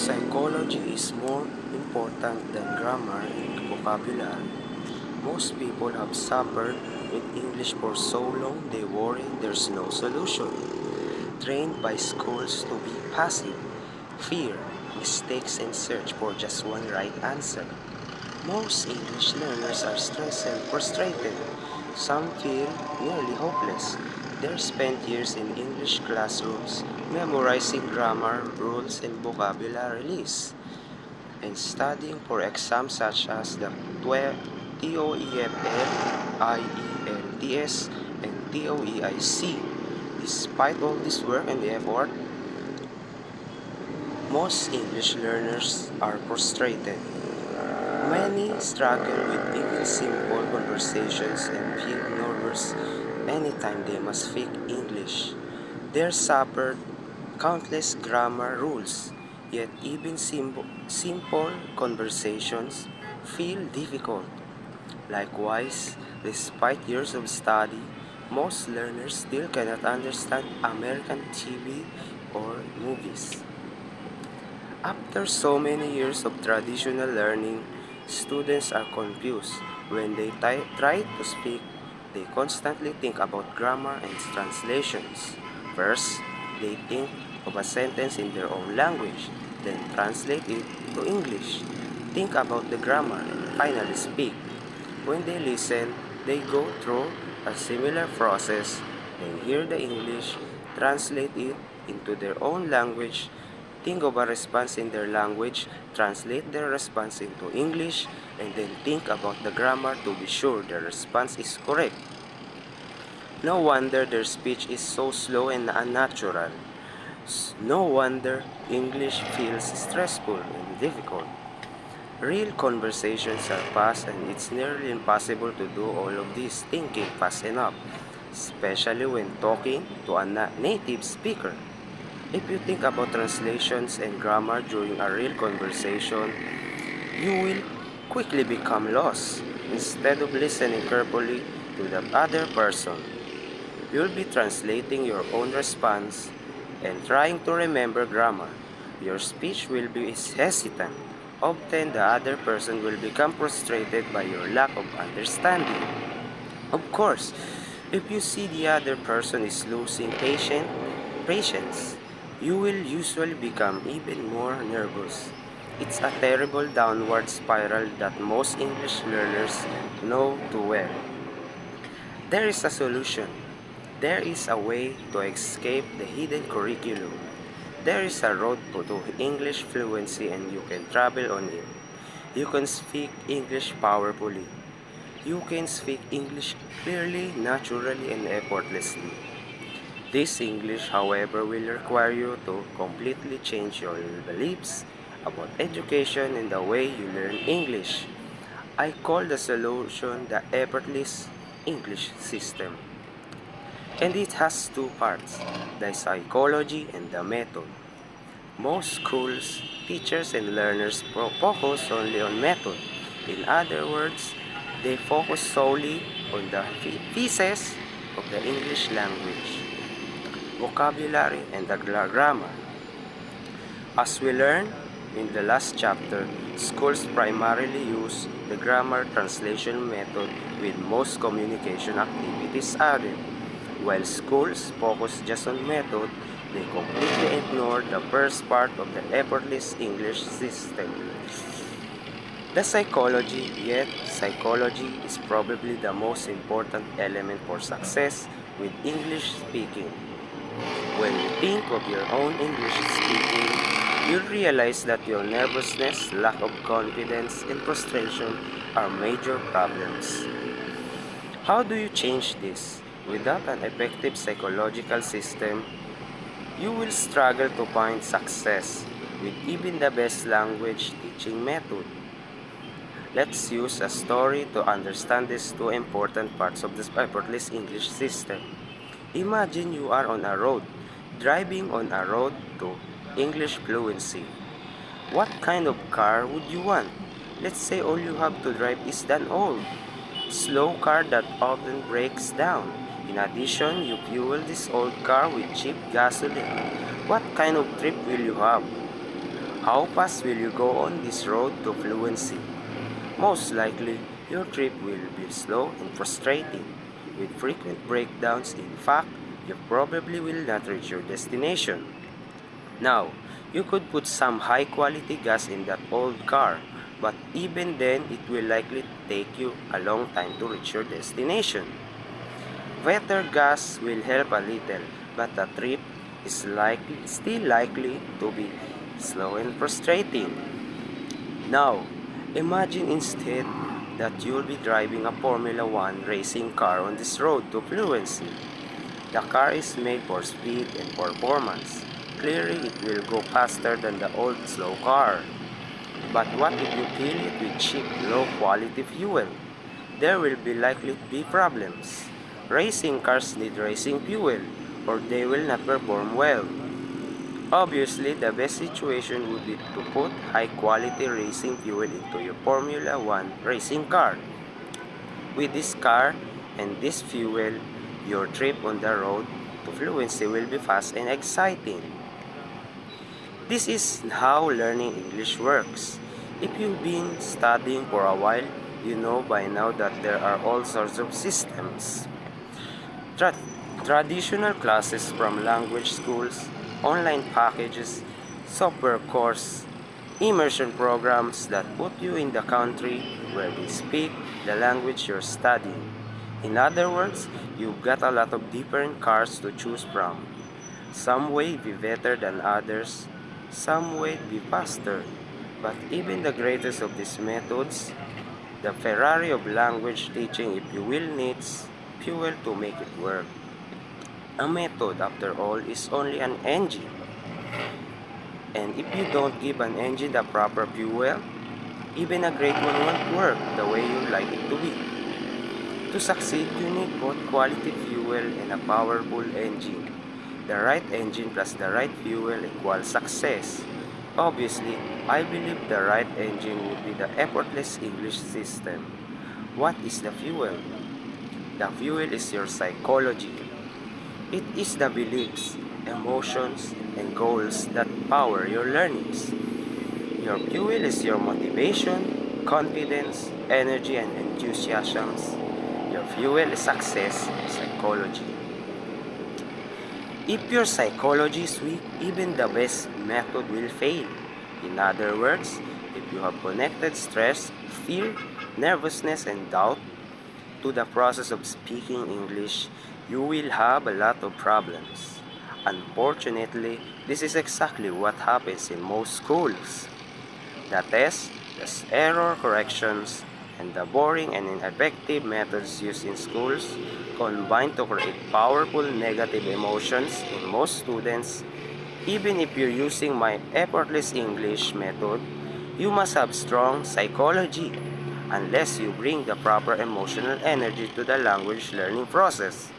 Psychology is more important than grammar and vocabulary. Most people have suffered with English for so long they worry there's no solution. Trained by schools to be passive, fear, mistakes, and search for just one right answer. Most English learners are stressed and frustrated. Some feel nearly hopeless. They spend years in English classrooms memorizing grammar, rules, and vocabulary lists, and studying for exams such as the TOEFL, IELTS, and TOEIC. Despite all this work and effort, most English learners are frustrated. Many struggle with even simple conversations and feel nervous anytime they must speak English. They suffered countless grammar rules, yet even simple conversations feel difficult. Likewise, despite years of study, most learners still cannot understand American TV or movies. After so many years of traditional learning, students are confused. When they try to speak, they constantly think about grammar and translations. First, they think of a sentence in their own language, then translate it to English. Think about the grammar and finally speak. When they listen, they go through a similar process, then hear the English, translate it into their own language, think of a response in their language, translate their response into English, and then think about the grammar to be sure their response is correct. No wonder their speech is so slow and unnatural. No wonder English feels stressful and difficult. Real conversations are fast and it's nearly impossible to do all of this thinking fast enough, especially when talking to a native speaker. If you think about translations and grammar during a real conversation, you will quickly become lost. Instead of listening carefully to the other person, you'll be translating your own response and trying to remember grammar. Your speech will be hesitant. Often the other person will become frustrated by your lack of understanding. Of course, if you see the other person is losing patience, you will usually become even more nervous. It's a terrible downward spiral that most English learners know too well. There is a solution. There is a way to escape the hidden curriculum. There is a road to English fluency and you can travel on it. You can speak English powerfully. You can speak English clearly, naturally, and effortlessly. This English, however, will require you to completely change your beliefs about education and the way you learn English. I call the solution the effortless English system. And it has two parts, the psychology and the method. Most schools, teachers, and learners focus only on method. In other words, they focus solely on the pieces of the English language, vocabulary, and the grammar. As we learned in the last chapter, schools primarily use the grammar translation method with most communication activities added. While schools focus just on method, they completely ignore the first part of the effortless English system. The psychology, yet psychology is probably the most important element for success with English speaking. When you think of your own English speaking, you'll realize that your nervousness, lack of confidence, and frustration are major problems. How do you change this? Without an effective psychological system, you will struggle to find success with even the best language teaching method. Let's use a story to understand these two important parts of this effortless English system. Imagine you are on a road, driving on a road to English fluency. What kind of car would you want? Let's say all you have to drive is an old, slow car that often breaks down. In addition, you fuel this old car with cheap gasoline. What kind of trip will you have? How fast will you go on this road to fluency? Most likely, your trip will be slow and frustrating, with frequent breakdowns. In fact, you probably will not reach your destination. Now, you could put some high-quality gas in that old car, but even then, it will likely take you a long time to reach your destination. Better gas will help a little, but the trip is still likely to be slow and frustrating. Now, imagine instead that you'll be driving a Formula One racing car on this road to fluency. The car is made for speed and performance. Clearly, it will go faster than the old slow car. But what if you fill it with cheap, low-quality fuel? There will be likely to be problems. Racing cars need racing fuel, or they will not perform well. Obviously, the best situation would be to put high-quality racing fuel into your Formula One racing car. With this car and this fuel, your trip on the road to fluency will be fast and exciting. This is how learning English works. If you've been studying for a while, you know by now that there are all sorts of systems. Traditional classes from language schools, online packages, software course, immersion programs that put you in the country where they speak the language you're studying. In other words, you've got a lot of different cars to choose from. Some way be better than others, some way be faster. But even the greatest of these methods, the Ferrari of language teaching, if you will, needs fuel to make it work. A method, after all, is only an engine. And if you don't give an engine the proper fuel, even a great one won't work the way you like it to be. To succeed, you need both quality fuel and a powerful engine. The right engine plus the right fuel equals success. Obviously, I believe the right engine would be the effortless English system. What is the fuel? The fuel is your psychology. It is the beliefs, emotions, and goals that power your learnings. Your fuel is your motivation, confidence, energy, and enthusiasms. Your fuel is success, psychology. If your psychology is weak, even the best method will fail. In other words, if you have connected stress, fear, nervousness, and doubt to the process of speaking English, you will have a lot of problems. Unfortunately, this is exactly what happens in most schools. The tests, the error corrections, and the boring and ineffective methods used in schools combine to create powerful negative emotions in most students. Even if you're using my effortless English method, you must have strong psychology unless you bring the proper emotional energy to the language learning process.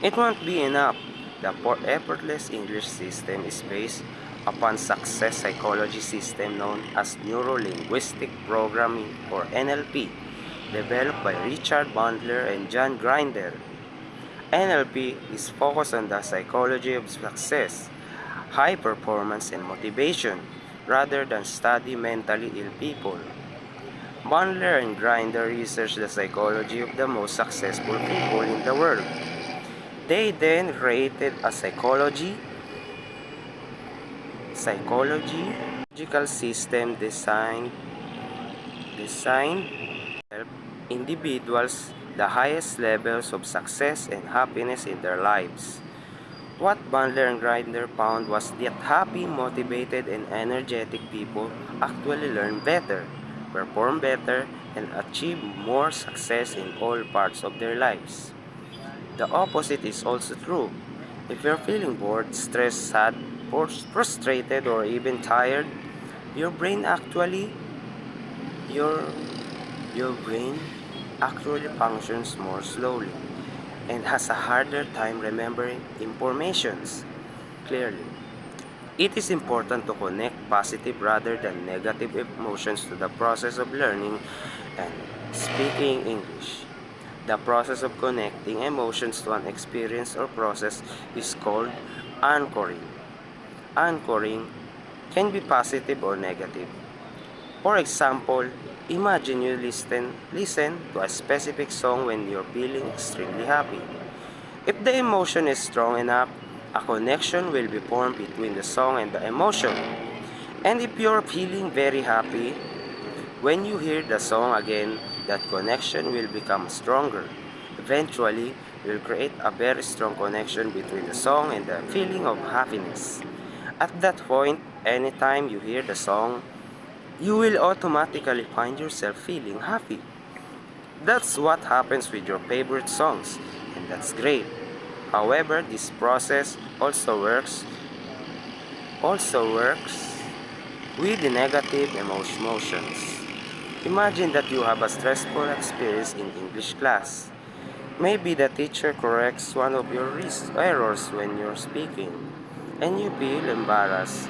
It won't be enough. The effortless English system is based upon success psychology system known as Neuro-Linguistic Programming or NLP, developed by Richard Bandler and John Grinder. NLP is focused on the psychology of success, high performance, and motivation, rather than study mentally ill people. Bandler and Grinder researched the psychology of the most successful people in the world. They then created a psychological system designed to help individuals the highest levels of success and happiness in their lives. What Bandler and Grinder found was that happy, motivated, and energetic people actually learn better, perform better, and achieve more success in all parts of their lives. The opposite is also true. If you're feeling bored, stressed, sad, frustrated, or even tired, your brain actually functions more slowly and has a harder time remembering informations clearly. It is important to connect positive rather than negative emotions to the process of learning and speaking English. The process of connecting emotions to an experience or process is called anchoring. Anchoring can be positive or negative. For example, imagine you listen to a specific song when you're feeling extremely happy. If the emotion is strong enough, a connection will be formed between the song and the emotion. And if you're feeling very happy, when you hear the song again, that connection will become stronger. Eventually, you'll create a very strong connection between the song and the feeling of happiness. At that point, anytime you hear the song, you will automatically find yourself feeling happy. That's what happens with your favorite songs, and that's great. However, this process also works with the negative emotions. Imagine that you have a stressful experience in English class. Maybe the teacher corrects one of your errors when you're speaking, and you feel embarrassed.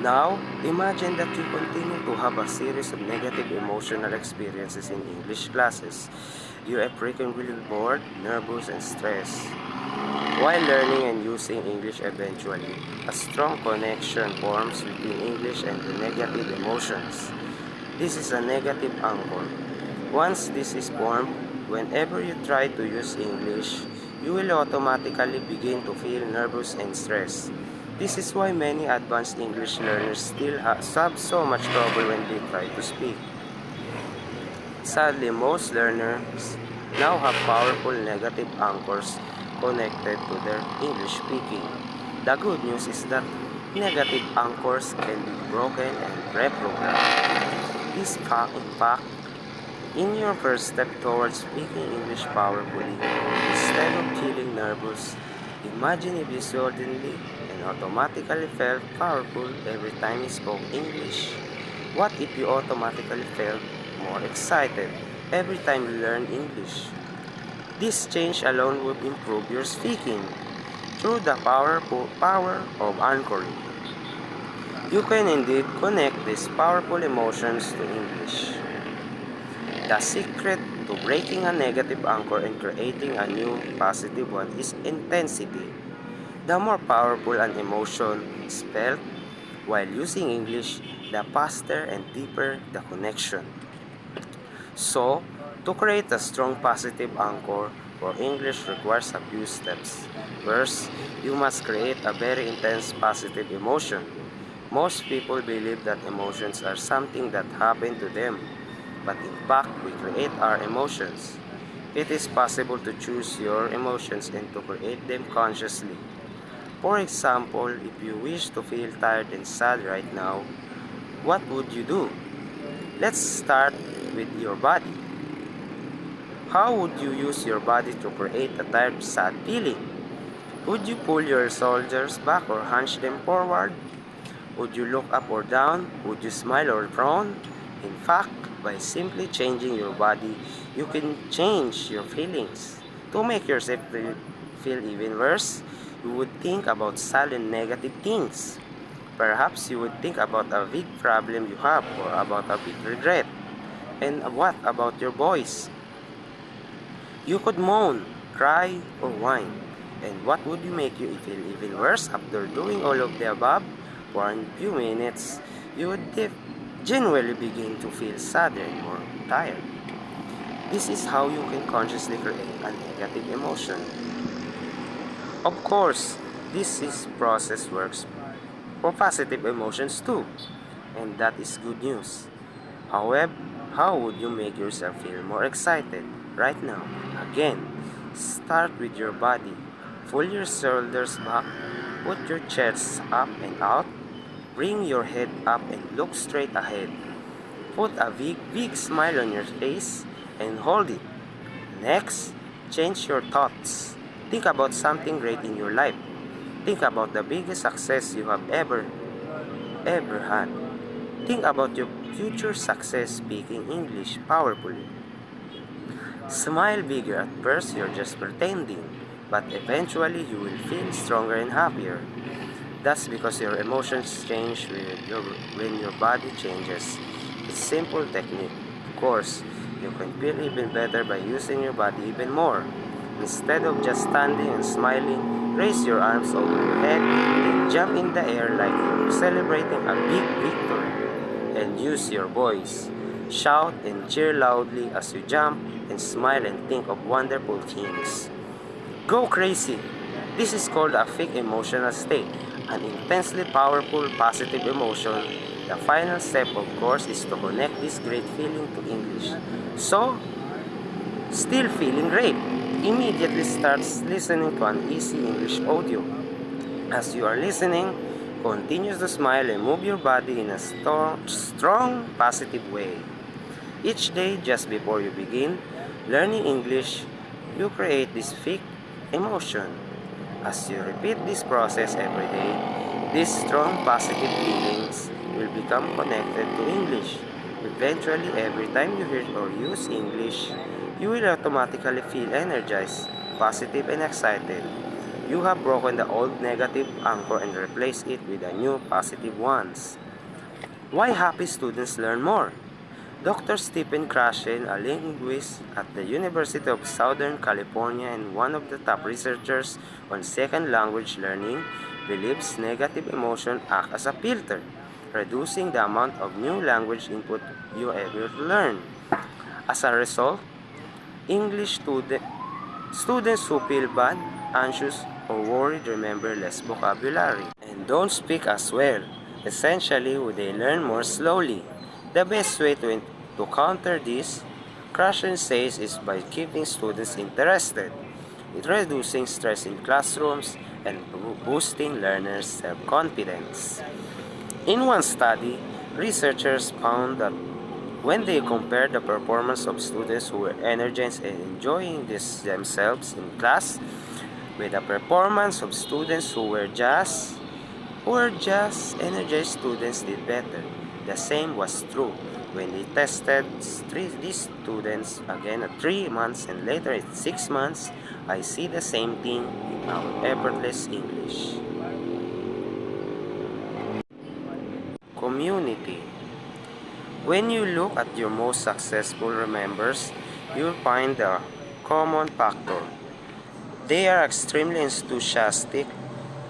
Now, imagine that you continue to have a series of negative emotional experiences in English classes. You are frequently bored, nervous, and stressed. While learning and using English eventually, a strong connection forms between English and the negative emotions. This is a negative anchor. Once this is formed, whenever you try to use English, you will automatically begin to feel nervous and stressed. This is why many advanced English learners still have so much trouble when they try to speak. Sadly, most learners now have powerful negative anchors connected to their English speaking. The good news is that negative anchors can be broken and reprogrammed. In fact, in your first step towards speaking English powerfully, instead of feeling nervous, imagine if you suddenly and automatically felt powerful every time you spoke English. What if you automatically felt more excited every time you learn English? This change alone would improve your speaking through the power of anchoring. You can indeed connect these powerful emotions to English. The secret to breaking a negative anchor and creating a new positive one is intensity. The more powerful an emotion is felt while using English, the faster and deeper the connection. So, to create a strong positive anchor for English requires a few steps. First, you must create a very intense positive emotion. Most people believe that emotions are something that happen to them, but in fact, we create our emotions. It is possible to choose your emotions and to create them consciously. For example, if you wish to feel tired and sad right now, what would you do? Let's start with your body. How would you use your body to create a tired, sad feeling? Would you pull your shoulders back or hunch them forward? Would you look up or down? Would you smile or frown? In fact, by simply changing your body, you can change your feelings. To make yourself feel even worse, you would think about sad and negative things. Perhaps you would think about a big problem you have or about a big regret. And what about your voice? You could moan, cry, or whine. And what would you make you feel even worse after doing all of the above? For a few minutes, you would genuinely begin to feel sadder and more tired. This is how you can consciously create a negative emotion. Of course, process works for positive emotions too, and that is good news. However, how would you make yourself feel more excited right now? Again, start with your body. Pull your shoulders back, put your chest up and out, bring your head up and look straight ahead. Put a big smile on your face and hold it. Next, change your thoughts. Think about something great in your life. Think about the biggest success you have ever had. Think about your future success speaking English powerfully. Smile bigger. At first, you're just pretending, but eventually you will feel stronger and happier. That's because your emotions change when your body changes. It's a simple technique. Of course, you can feel even better by using your body even more. Instead of just standing and smiling, Raise your arms over your head, then jump in the air like you're celebrating a big victory. And use your voice. Shout and cheer loudly as you jump, and smile and think of wonderful things. Go crazy! This is called a fake emotional state, an intensely powerful positive emotion. The final step, of course, is to connect this great feeling to English. So, still feeling great? Immediately starts listening to an easy English audio. As you are listening, continue to smile and move your body in a strong, positive way. Each day, just before you begin learning English, you create this fake emotion. As you repeat this process every day, these strong positive feelings will become connected to English. Eventually, every time you hear or use English, you will automatically feel energized, positive, and excited. You have broken the old negative anchor and replaced it with a new positive ones. Why happy students learn more? Dr. Stephen Krashen, a linguist at the University of Southern California and one of the top researchers on second language learning, believes negative emotions act as a filter, reducing the amount of new language input you ever learn. As a result, English students who feel bad, anxious, or worried remember less vocabulary and don't speak as well. Essentially, they learn more slowly. The best way to counter this, Krashen says, is by keeping students interested, reducing stress in classrooms, and boosting learners' self-confidence. In one study, researchers found that when they compared the performance of students who were energized and enjoying themselves in class with the performance of students who were just energized, students did better. The same was true when they tested these students again at 3 months and later at 6 months. I see the same thing in our effortless English. Community. When you look at your most successful members, you'll find a common factor. They are extremely enthusiastic,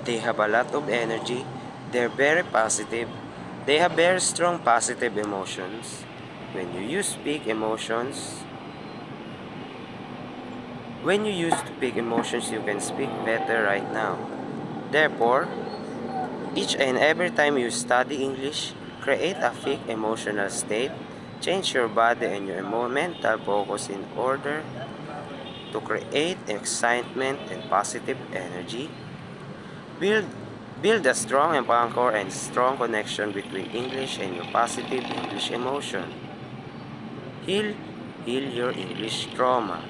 they have a lot of energy, they're very positive, they have very strong positive emotions. When you use big emotions, you can speak better right now. Therefore, each and every time you study English, create a fake emotional state, change your body and your mental focus in order to create excitement and positive energy. Build a strong anchor and strong connection between English and your positive English emotion. Heal your English trauma.